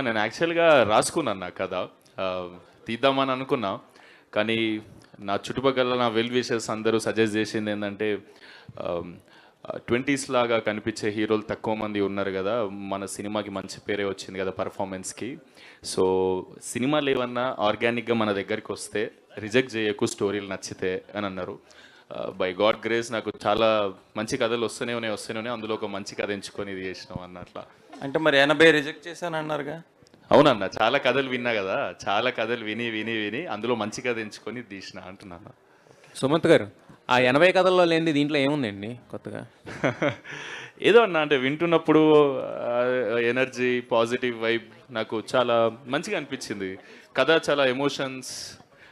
నేను యాక్చువల్గా రాసుకున్నాను నా కథ. తీద్దామని అనుకున్నా, కానీ నా చుట్టుపక్కల నా వెల్ విషర్స్ అందరూ సజెస్ట్ చేసింది ఏంటంటే 20s లాగా కనిపించే హీరోలు తక్కువ మంది ఉన్నారు కదా, మన సినిమాకి మంచి పేరే వచ్చింది కదా పర్ఫార్మెన్స్కి. సో సినిమాలు ఏమన్నా ఆర్గానిక్గా మన దగ్గరికి వస్తే రిజెక్ట్ చేయకు, స్టోరీలు నచ్చితే అని అన్నారు. బై గాడ్ గ్రేస్ నాకు చాలా మంచి కథలు వస్తూనే ఉన్నాయి. అందులో ఒక మంచి కథ ఎంచుకొని ఇది చేసినాం అన్నట్లా. అంటే మరి 80 రిజెక్ట్ చేశాను అన్నారుగా? అవునన్న, చాలా కథలు విన్నా కదా, చాలా కథలు విని అందులో మంచి కథ ఎంచుకొని తీసిన అంటున్నాను. సుమంత్ గారు, ఆ 80 కథల్లో లేనిది దీంట్లో ఏముందండి కొత్తగా? ఏదో అన్న, అంటే వింటున్నప్పుడు ఎనర్జీ, పాజిటివ్ వైబ్ నాకు చాలా మంచిగా అనిపించింది. కథ చాలా ఎమోషన్స్.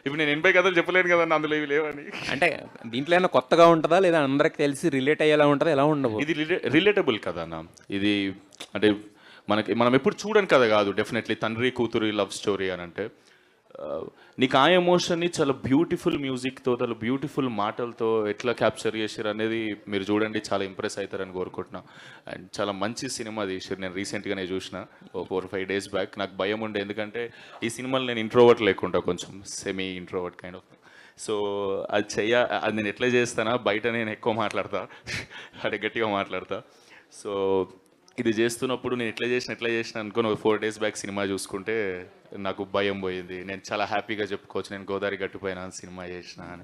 ఇప్పుడు నేను 80 కథలు చెప్పలేను కదన్న, అందులో ఇవి లేవని. అంటే దీంట్లో ఏమైనా కొత్తగా ఉంటుందా, లేదా అందరికి తెలిసి రిలేట్ అయ్యేలా ఉంటుందా, ఎలా ఉండవు? ఇది రిలేటబుల్ కథ అన్న. ఇది అంటే మనం ఎప్పుడు చూడని కథ కాదు. డెఫినెట్లీ తండ్రి కూతురు లవ్ స్టోరీ అని అంటే నీకు ఆ ఎమోషన్ని చాలా బ్యూటిఫుల్ మ్యూజిక్తో, చాలా బ్యూటిఫుల్ మాటలతో ఎట్లా క్యాప్చర్ చేసారు అనేది మీరు చూడండి, చాలా ఇంప్రెస్ అవుతారని కోరుకుంటున్నా. అండ్ చాలా మంచి సినిమా తీసారు. నేను రీసెంట్గానే చూసిన, ఓ 4-5 days బ్యాక్. నాకు భయం ఉండే, ఎందుకంటే ఈ సినిమాలో నేను ఇంట్రోవర్ట్ లేకుండా కొంచెం semi introvert kind of. So అది నేను ఎట్లా చేస్తానా, బయట నేను ఎక్కువ మాట్లాడతా, అంటే గట్టిగా మాట్లాడతా. సో ఇది చేస్తున్నప్పుడు నేను ఎట్లా చేసిన అనుకుని 4 days బ్యాక్ సినిమా చూసుకుంటే నాకు భయం పోయింది. నేను చాలా హ్యాపీగా చెప్పుకోవచ్చు, నేను గోదావరి గట్టుపైన సినిమా చేసిన అని.